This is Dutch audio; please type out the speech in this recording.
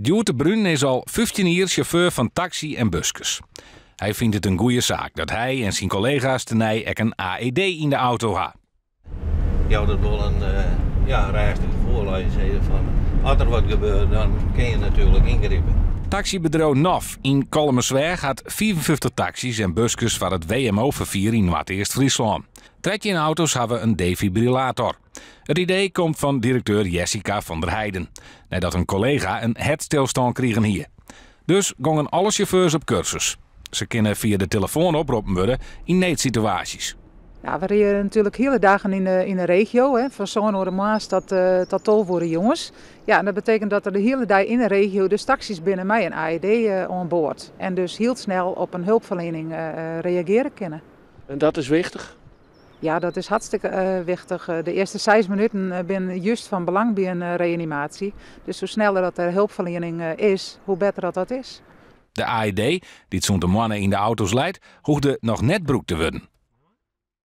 Djoerte Bruin is al 15 jaar chauffeur van taxi en busjes. Hij vindt het een goede zaak dat hij en zijn collega's tenij ook een AED in de auto hebben. Ja, dat wil een reistige voorleiding zeggen van als er wat gebeurt, dan kun je natuurlijk ingrijpen. Taxibedrijf NAF in Kolmersweg had 54 taxis en busjes voor het WMO-vervier in Noord-Eerst-Friesland. 13 auto's hebben een defibrillator. Het idee komt van directeur Jessica van der Heijden, nadat een collega een hartstilstand kregen hier. Dus gingen alle chauffeurs op cursus. Ze kunnen via de telefoon oproepen worden in noodsituaties. Ja, we rijden natuurlijk hele dagen in de regio, hè, van Zoon-Oormaas tot Tolvoorde jongens. Ja, en dat betekent dat er de hele dag in de regio dus taxis binnen mij een AED aan boord. En dus heel snel op een hulpverlening reageren kunnen. En dat is wichtig? Ja, dat is hartstikke wichtig. De eerste 6 minuten zijn juist van belang bij een reanimatie. Dus hoe sneller dat er hulpverlening is, hoe beter dat is. De AED, die zo'n de mannen in de auto's leidt, hoefde nog net broek te worden.